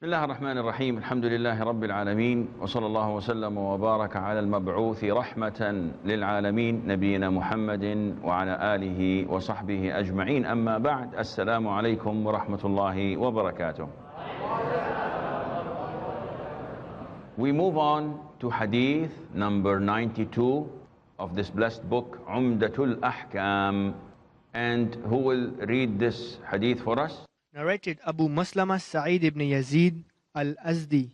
بسم الله الرحمن الرحيم الحمد لله رب العالمين وصلى الله وسلم وبارك على المبعوث رحمة للعالمين نبينا محمد وعلى آله وصحبه أجمعين أما بعد السلام عليكم ورحمة الله وبركاته. We move on to hadith number 92 of this blessed book Umdatul Ahkaam, and who will read this hadith for us? Narrated Abu Maslama Sa'id ibn Yazid al-Azdi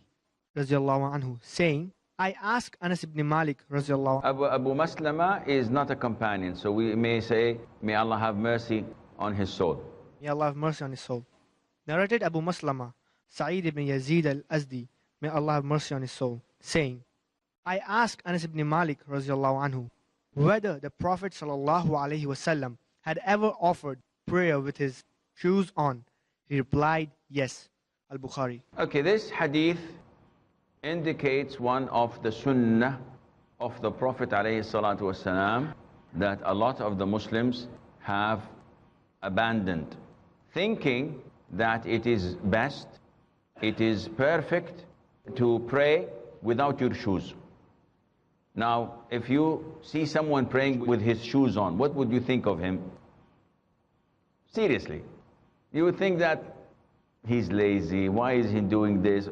radiallahu anhu, saying, I asked Anas ibn Malik radiallahu anhu. Abu Maslama is not a companion, so we may say, may Allah have mercy on his soul. May Allah have mercy on his soul. Narrated Abu Maslama Sa'id ibn Yazid al-Azdi, may Allah have mercy on his soul, saying, I asked Anas ibn Malik radiallahu anhu whether the Prophet sallallahu alaihi wasallam had ever offered prayer with his shoes on. He replied, yes. Al-Bukhari. Okay, this hadith indicates one of the sunnah of the Prophet ﷺ that a lot of the Muslims have abandoned, thinking that it is best, it is perfect to pray without your shoes. Now, if you see someone praying with his shoes on, what would you think of him? Seriously. You would think that he's lazy, why is he doing this?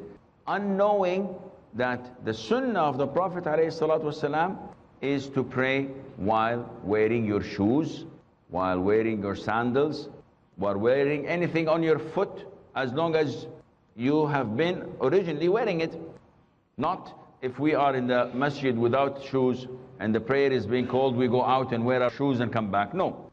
Unknowing that the sunnah of the Prophet ﷺ is to pray while wearing your shoes, while wearing your sandals, while wearing anything on your foot, as long as you have been originally wearing it. Not if we are in the masjid without shoes and the prayer is being called, we go out and wear our shoes and come back. No.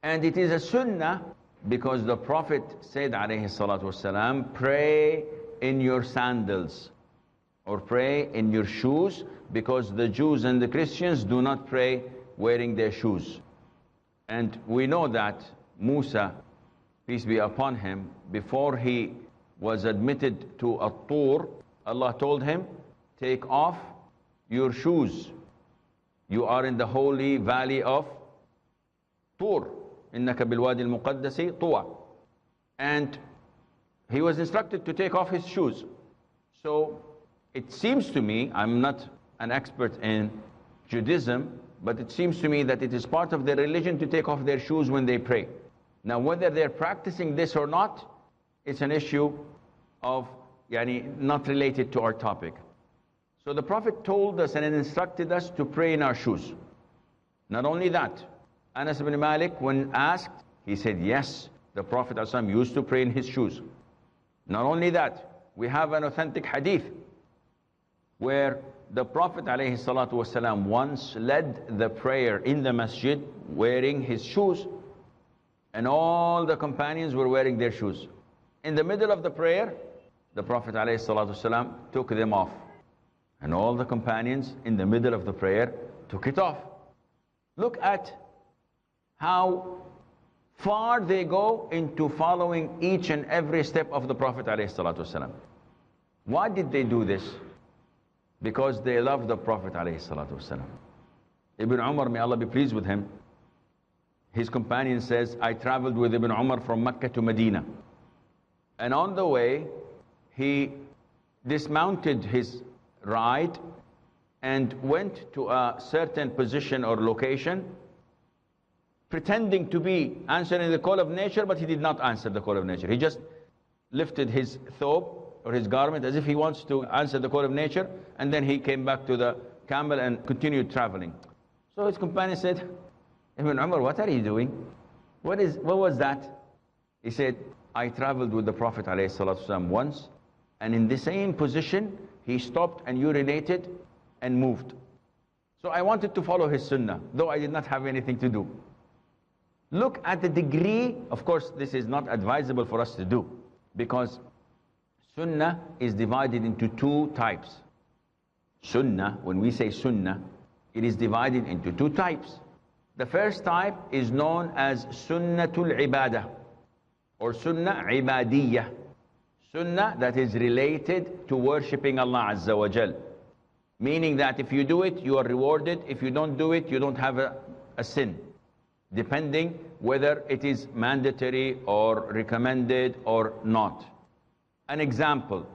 And it is a sunnah because the Prophet said, alayhi salatu wasalam, pray in your sandals or pray in your shoes, because the Jews and the Christians do not pray wearing their shoes. And we know that Musa, peace be upon him, before he was admitted to At-Tur, Allah told him, take off your shoes. You are in the holy valley of Tur. إِنَّكَ بِالْوَادِ الْمُقَدَّسِ طُوَى. And he was instructed to take off his shoes. So it seems to me, I'm not an expert in Judaism, but it seems to me that it is part of their religion to take off their shoes when they pray. Now whether they're practicing this or not, it's an issue of not related to our topic. So the Prophet told us and instructed us to pray in our shoes. Not only that, Anas ibn Malik, when asked, he said, yes, the Prophet ﷺ used to pray in his shoes. Not only that, we have an authentic hadith where the Prophet ﷺ once led the prayer in the masjid wearing his shoes, and all the companions were wearing their shoes. In the middle of the prayer, the Prophet ﷺ took them off, and all the companions in the middle of the prayer took it off. Look at how far they go into following each and every step of the Prophet ﷺ. Why did they do this? Because they love the Prophet ﷺ. Ibn Umar, may Allah be pleased with him, his companion says, I traveled with Ibn Umar from Mecca to Medina, and on the way he dismounted his ride and went to a certain position or location, pretending to be answering the call of nature, but he did not answer the call of nature. He just lifted his thobe or his garment as if he wants to answer the call of nature, and then he came back to the camel and continued traveling. So his companion said, Ibn Umar, what are you doing? What was that? He said, I traveled with the Prophet ﷺ once, and in the same position, he stopped and urinated and moved. So I wanted to follow his sunnah, though I did not have anything to do. Look at the degree. Of course, this is not advisable for us to do, because sunnah is divided into two types. Sunnah, when we say sunnah, it is divided into two types. The first type is known as sunnatul ibadah, or sunnah ibadiyah. Sunnah that is related to worshipping Allah Azza wa Jal. Meaning that if you do it, you are rewarded. If you don't do it, you don't have a sin. Depending whether it is mandatory or recommended or not. An example,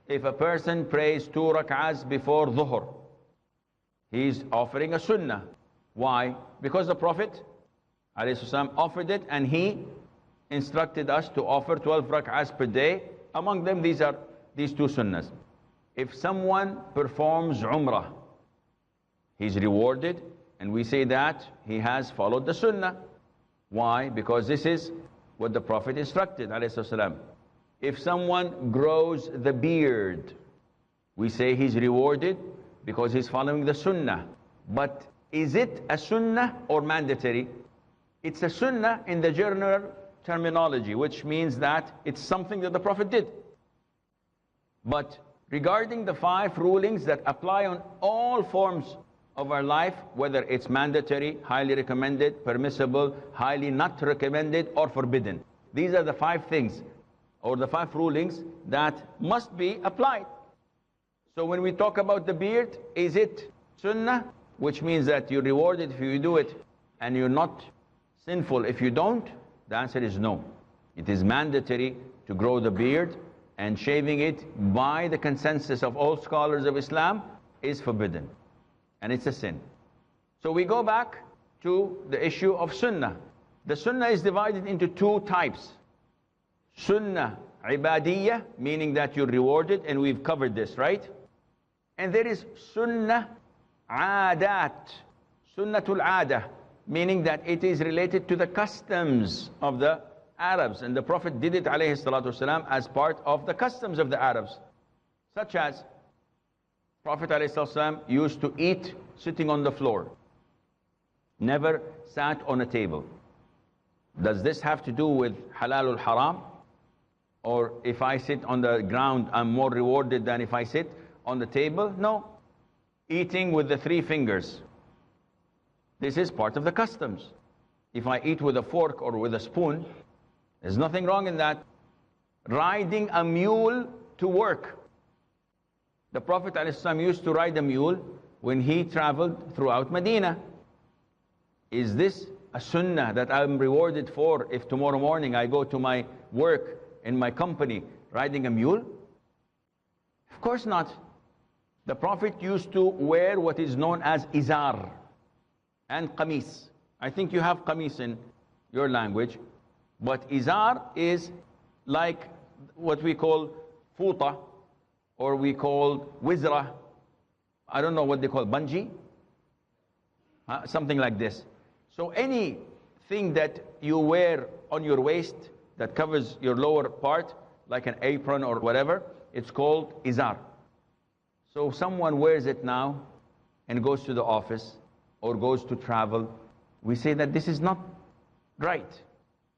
if a person prays 2 rak'ahs before dhuhr, he's offering a sunnah. Why? Because the Prophet ﷺ offered it, and he instructed us to offer 12 rak'ahs per day. Among them, these are these 2 sunnahs. If someone performs umrah, he's rewarded, and we say that he has followed the sunnah. Why? Because this is what the Prophet instructed ﷺ. If someone grows the beard, we say he's rewarded because he's following the sunnah. But is it a sunnah or mandatory? It's a sunnah in the general terminology, which means that it's something that the Prophet did. But regarding the 5 rulings that apply on all forms of our life, whether it's mandatory, highly recommended, permissible, highly not recommended, or forbidden, these are the 5 things, or the 5 rulings that must be applied. So when we talk about the beard, is it sunnah, which means that you're rewarded if you do it, and you're not sinful if you don't? The answer is no. It is mandatory to grow the beard, and shaving it, by the consensus of all scholars of Islam, is forbidden, and it's a sin. So we go back to the issue of sunnah. The sunnah is divided into 2 types. Sunnah ibadiyya, meaning that you're rewarded, and we've covered this, right? And there is sunnah adat, sunnatul adah, meaning that it is related to the customs of the Arabs, and the Prophet did it alayhi salatu wasalam as part of the customs of the Arabs, such as Prophet alayhi salatu wasalam used to eat sitting on the floor, never sat on a table. Does this have to do with halal or haram? Or if I sit on the ground, I'm more rewarded than if I sit on the table? No. Eating with the 3 fingers, this is part of the customs. If I eat with a fork or with a spoon, there's nothing wrong in that. Riding a mule to work. The Prophet ﷺ used to ride a mule when he traveled throughout Medina. Is this a sunnah that I'm rewarded for if tomorrow morning I go to my work in my company riding a mule? Of course not. The Prophet used to wear what is known as izar and qamis. I think you have qamis in your language, but izar is like what we call futa, or we call wizra. I don't know what they call, bungee, something like this. So anything that you wear on your waist that covers your lower part, like an apron or whatever, it's called izar. So someone wears it now and goes to the office or goes to travel. We say that this is not right.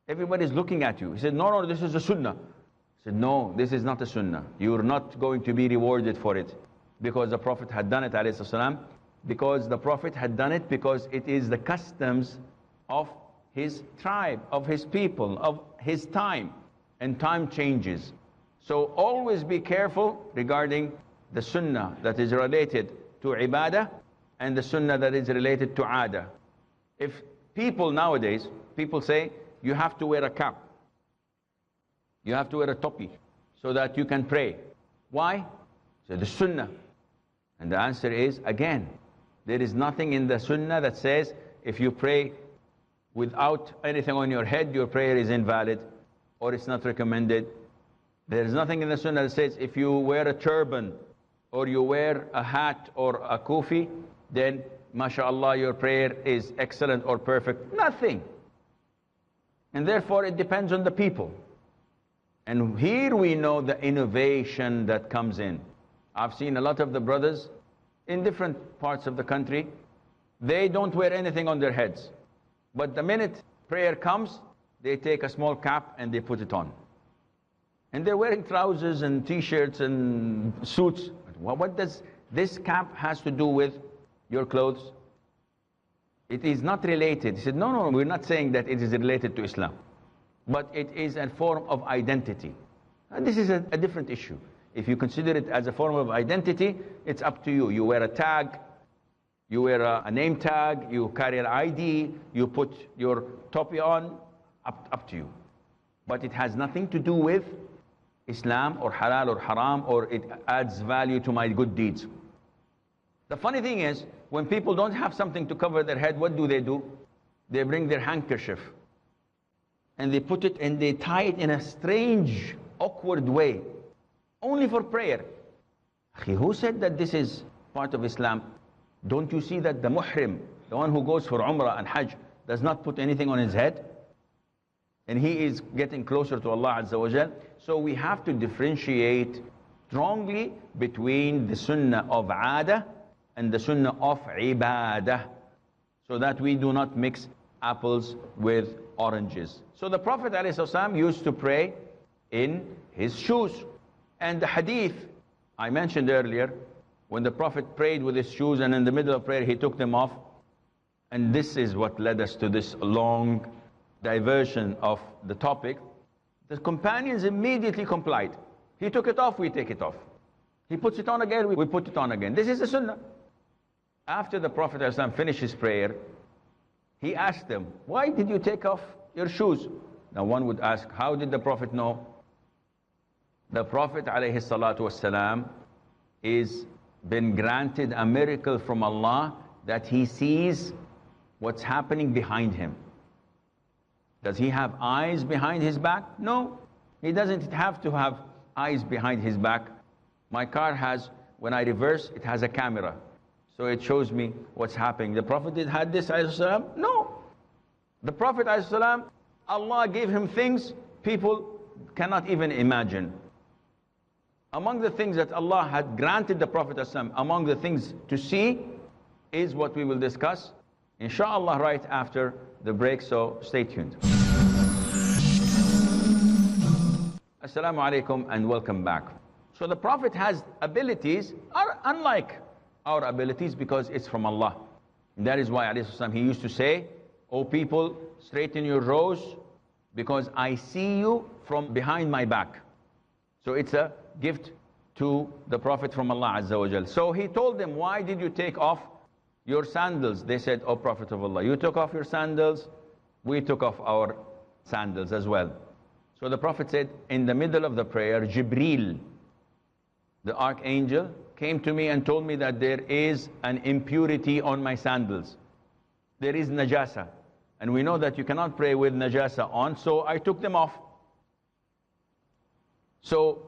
Everybody's looking at you. He said, no, this is a sunnah. He said, no, this is not a sunnah. You're not going to be rewarded for it, because the Prophet had done it, alayhi salam. Because the Prophet had done it because it is the customs of his tribe, of his people, of his time. And time changes. So always be careful regarding the sunnah that is related to ibadah and the sunnah that is related to adah. If people nowadays, people say, you have to wear a cap, you have to wear a topi, so that you can pray. Why? So the sunnah. And the answer is, again, there is nothing in the sunnah that says if you pray without anything on your head, your prayer is invalid or it's not recommended. There is nothing in the sunnah that says if you wear a turban or you wear a hat or a kufi, then mashallah your prayer is excellent or perfect. Nothing. And therefore it depends on the people. And here we know the innovation that comes in. I've seen a lot of the brothers in different parts of the country, they don't wear anything on their heads. But the minute prayer comes, they take a small cap and they put it on. And they're wearing trousers and t-shirts and suits. What does this cap has to do with your clothes? It is not related. He said, no, we're not saying that it is related to Islam. But it is a form of identity. And this is a different issue. If you consider it as a form of identity, it's up to you. You wear a tag, you wear a name tag, you carry an ID, you put your topi on, up to you. But it has nothing to do with Islam or halal or haram, or it adds value to my good deeds. The funny thing is, when people don't have something to cover their head, what do? They bring their handkerchief and they put it and they tie it in a strange, awkward way, only for prayer. Who said that this is part of Islam? Don't you see that the muhrim, the one who goes for Umrah and Hajj, does not put anything on his head? And he is getting closer to Allah Azza wa Jal. So we have to differentiate strongly between the sunnah of adah and the sunnah of ibadah, so that we do not mix apples with oranges. So the Prophet ﷺ used to pray in his shoes. And the hadith I mentioned earlier, when the Prophet prayed with his shoes and in the middle of prayer he took them off. And this is what led us to this long diversion of the topic. The companions immediately complied. He took it off, we take it off. He puts it on again, we put it on again. This is the sunnah. After the Prophet ﷺ finished his prayer, he asked them, why did you take off your shoes? Now one would ask, how did the Prophet know? The Prophet ﷺ is been granted a miracle from Allah that he sees what's happening behind him. Does he have eyes behind his back? No, he doesn't have to have eyes behind his back. My car has, when I reverse, it has a camera. So it shows me what's happening. The Prophet had this, ﷺ? No. The Prophet ﷺ, Allah gave him things people cannot even imagine. Among the things that Allah had granted the Prophet ﷺ, among the things to see, is what we will discuss, inshallah, right after the break, so stay tuned. Assalamu alaikum and welcome back. So the Prophet has abilities are unlike our abilities because it's from Allah. And that is why ﷺ, he used to say, O people, straighten your rows because I see you from behind my back. So it's a gift to the Prophet from Allah Azza wa Jal. So he told them, why did you take off your sandals? They said, O Prophet of Allah, you took off your sandals, we took off our sandals as well. So the Prophet said, in the middle of the prayer, Jibreel, the archangel, came to me and told me that there is an impurity on my sandals. There is najasa. And we know that you cannot pray with najasa on, so I took them off. So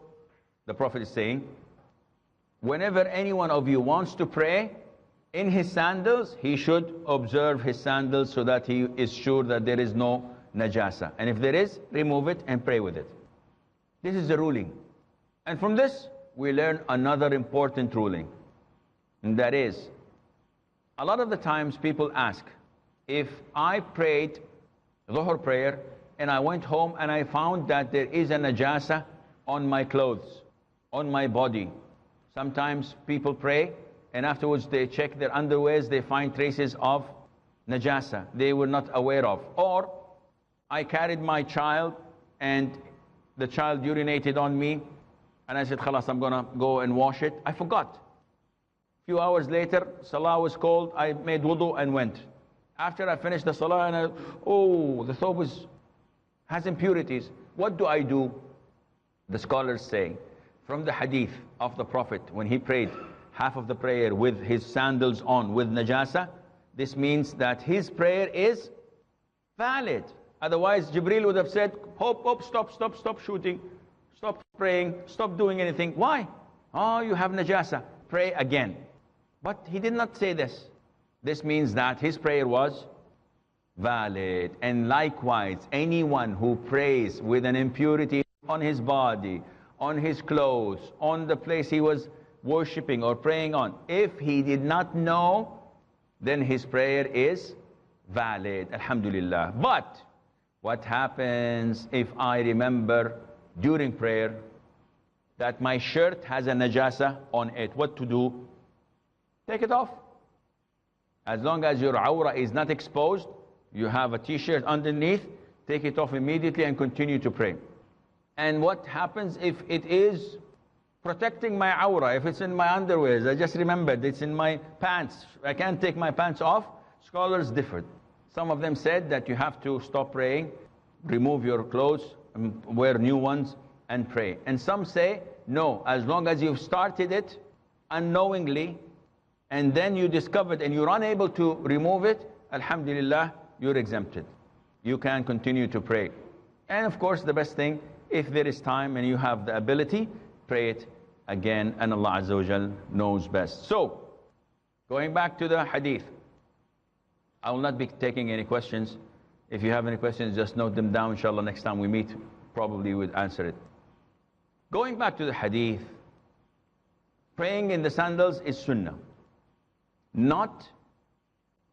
the Prophet is saying, whenever any one of you wants to pray in his sandals, he should observe his sandals so that he is sure that there is no najasa. And if there is, remove it and pray with it. This is the ruling. And from this, we learn another important ruling. And that is, a lot of the times people ask, if I prayed Dhuhr prayer and I went home and I found that there is a najasa on my clothes, on my body. Sometimes people pray and afterwards they check their underwears, they find traces of najasa they were not aware of. Or I carried my child and the child urinated on me and I said, khalas, I'm gonna go and wash it. I forgot. A few hours later, salah was called, I made wudu and went. After I finished the salah and the thob has impurities. What do I do? The scholars say, from the hadith of the Prophet, when he prayed half of the prayer with his sandals on, with najasa, this means that his prayer is valid. Otherwise, Jibreel would have said, hop, stop shooting, stop praying, stop doing anything. Why? Oh, you have najasa, pray again. But he did not say this. This means that his prayer was valid. And likewise, anyone who prays with an impurity on his body, on his clothes, on the place he was worshipping or praying on, if he did not know, then his prayer is valid. Alhamdulillah. But what happens if I remember during prayer that my shirt has a najasa on it? What to do? Take it off. As long as your awrah is not exposed, you have a t-shirt underneath, take it off immediately and continue to pray. And what happens if it is protecting my awrah, if it's in my underwears? I just remembered it's in my pants. I can't take my pants off. Scholars differed. Some of them said that you have to stop praying, remove your clothes, and wear new ones, and pray. And some say, no, as long as you've started it unknowingly, and then you discovered and you're unable to remove it, alhamdulillah, you're exempted. You can continue to pray. And of course, the best thing, if there is time and you have the ability, pray it again, and Allah Azza wa Jal knows best. So, going back to the hadith, I will not be taking any questions. If you have any questions, just note them down. Inshallah, next time we meet, probably we'll answer it. Going back to the hadith, praying in the sandals is sunnah. Not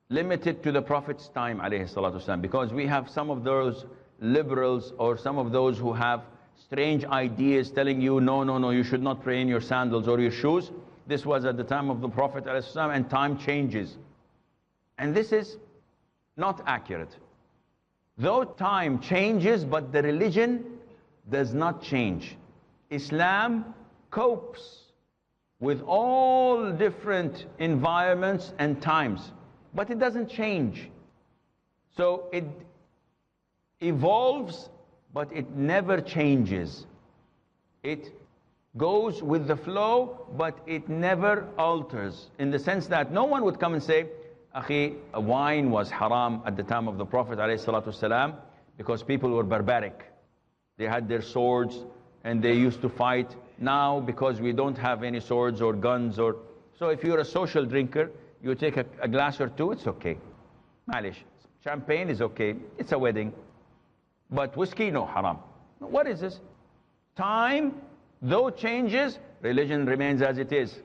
limited to the Prophet's time, alayhi salatu wasalam, because we have some of those liberals or some of those who have strange ideas telling you, no, you should not pray in your sandals or your shoes. This was at the time of the Prophet ﷺ, and time changes. And this is not accurate. Though time changes, but the religion does not change. Islam copes with all different environments and times, but it doesn't change. So it evolves, but it never changes. It goes with the flow, but it never alters, in the sense that no one would come and say, Akhi, wine was haram at the time of the Prophet ﷺ, because people were barbaric. They had their swords and they used to fight. Now, because we don't have any swords or guns, so if you're a social drinker, you take a glass or two, it's okay. Malish. Champagne is okay, it's a wedding. But whiskey, no, haram. What is this? Time, though changes, religion remains as it is.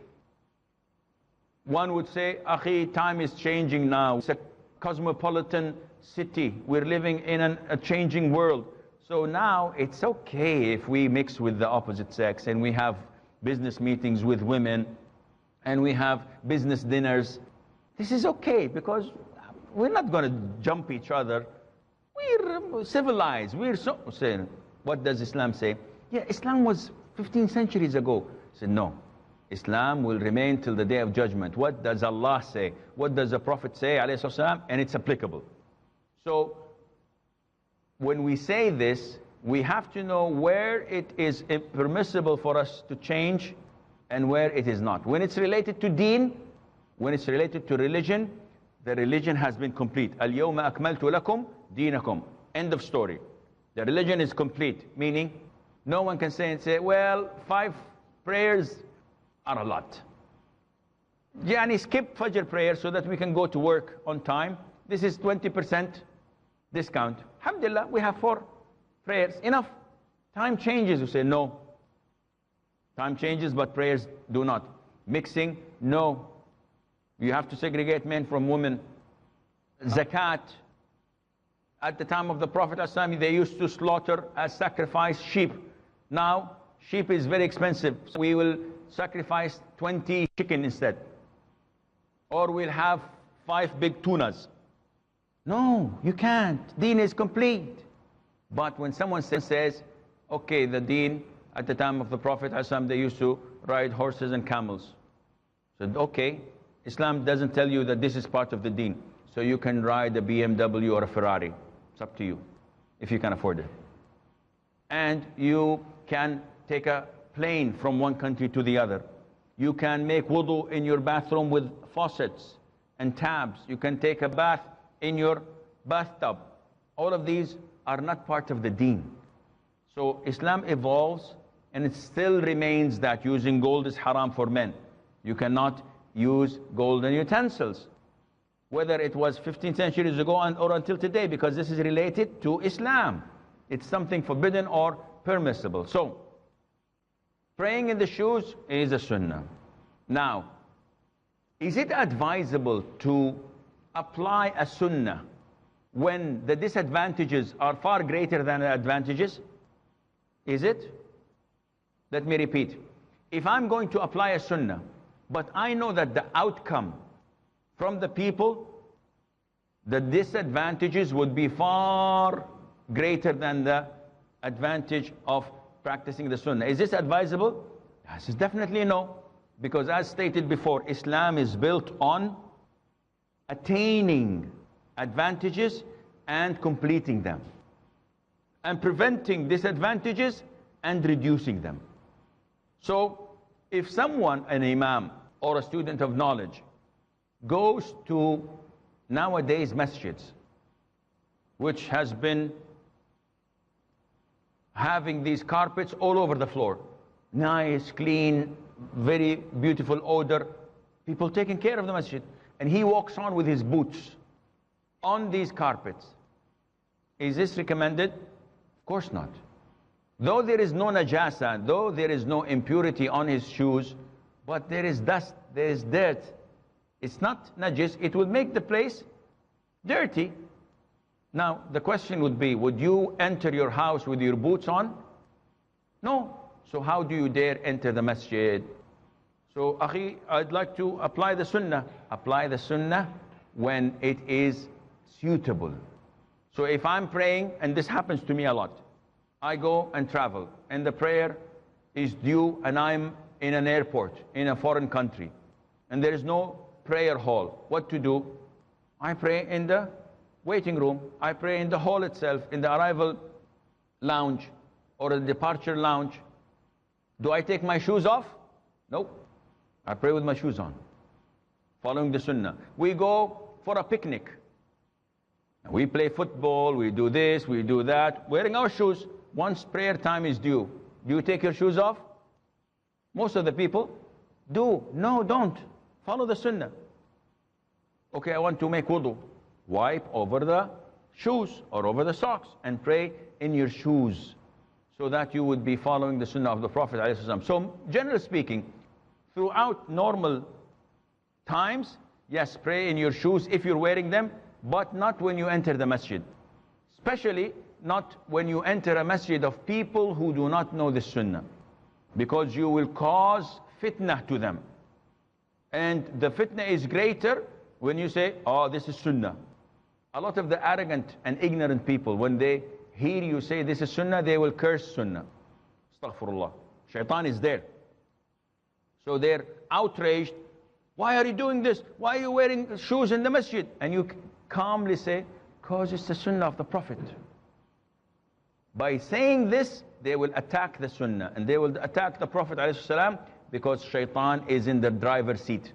One would say, Akhi, time is changing now. It's a cosmopolitan city. We're living in a changing world. So now it's okay if we mix with the opposite sex and we have business meetings with women and we have business dinners. This is okay because we're not going to jump each other. We're civilized. We're so saying. What does Islam say? Yeah, Islam was 15 centuries ago. I said, no. Islam will remain till the day of judgment. What does Allah say? What does the Prophet say? And it's applicable. So, when we say this, we have to know where it is permissible for us to change and where it is not. When it's related to deen, when it's related to religion, the religion has been complete. Al-yawma akmaltu lakum deenakum. End of story. The religion is complete, meaning no one can say, well, 5 prayers are a lot. Yani skip Fajr prayer so that we can go to work on time. This is 20% discount. Alhamdulillah, we have 4 prayers. Enough. Time changes. You say, no. Time changes, but prayers do not. Mixing, no. You have to segregate men from women. Zakat. At the time of the Prophet ﷺ, they used to slaughter as sacrifice sheep. Now, sheep is very expensive. So we will sacrifice 20 chicken instead. Or we'll have 5 big tunas. No, you can't. Deen is complete. But when someone says, okay, the deen, at the time of the Prophet ﷺ, they used to ride horses and camels. So, okay, Islam doesn't tell you that this is part of the deen. So you can ride a BMW or a Ferrari. It's up to you, if you can afford it. And you can take a plane from one country to the other. You can make wudu in your bathroom with faucets and tabs. You can take a bath in your bathtub. All of these are not part of the deen. So Islam evolves, and it still remains that using gold is haram for men. You cannot use golden utensils, whether it was 15 centuries ago or until today, because this is related to Islam. It's something forbidden or permissible. So, praying in the shoes is a sunnah. Now, is it advisable to apply a sunnah when the disadvantages are far greater than the advantages? Is it? Let me repeat. If I'm going to apply a sunnah, but I know that the outcome from the people, the disadvantages would be far greater than the advantage of practicing the sunnah. Is this advisable? This is definitely no. Because as stated before, Islam is built on attaining advantages and completing them, and preventing disadvantages and reducing them. So if someone, an imam or a student of knowledge, goes to nowadays masjids, which has been having these carpets all over the floor, nice, clean, very beautiful odor, people taking care of the masjid, and he walks on with his boots on these carpets. Is this recommended? Of course not. Though there is no najasa, though there is no impurity on his shoes, but there is dust, there is dirt. It's not najis, it will make the place dirty. Now, the question would be, would you enter your house with your boots on? No. So how do you dare enter the masjid? So, akhi, I'd like to apply the sunnah. Apply the sunnah when it is suitable. So if I'm praying, and this happens to me a lot, I go and travel, and the prayer is due, and I'm in an airport, in a foreign country, and there is no prayer hall. What to do? I pray in the waiting room. I pray in the hall itself, in the arrival lounge or the departure lounge. Do I take my shoes off? No. I pray with my shoes on, following the sunnah. We go for a picnic. We play football, we do this, we do that, wearing our shoes. Once prayer time is due, do you take your shoes off? Most of the people do. No, don't. Follow the sunnah. Okay, I want to make wudu. Wipe over the shoes or over the socks and pray in your shoes, so that you would be following the sunnah of the Prophet ﷺ. So, generally speaking, throughout normal times, yes, pray in your shoes if you're wearing them, but not when you enter the masjid. Especially not when you enter a masjid of people who do not know the sunnah, because you will cause fitnah to them. And the fitnah is greater when you say, oh, this is sunnah. A lot of the arrogant and ignorant people, when they hear you say this is sunnah, they will curse sunnah. Astaghfirullah. Shaitan is there. So they're outraged. Why are you doing this? Why are you wearing shoes in the masjid? And you calmly say, because it's the sunnah of the Prophet. By saying this, they will attack the sunnah, and they will attack the Prophet ﷺ, because shaitan is in the driver's seat.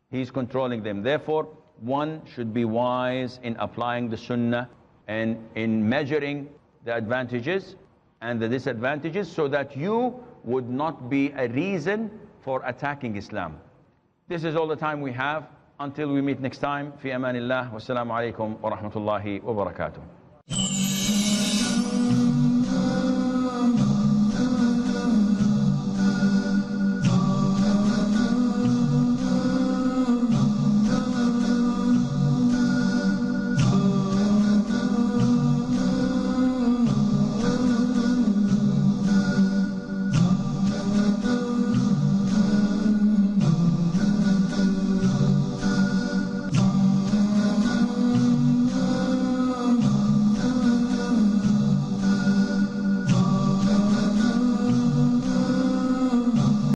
He's controlling them. Therefore, one should be wise in applying the sunnah and in measuring the advantages and the disadvantages, so that you would not be a reason for attacking Islam. This is all the time we have. Until we meet next time, fi amanillah, wassalamu alaikum wa rahmatullahi wa barakatuh.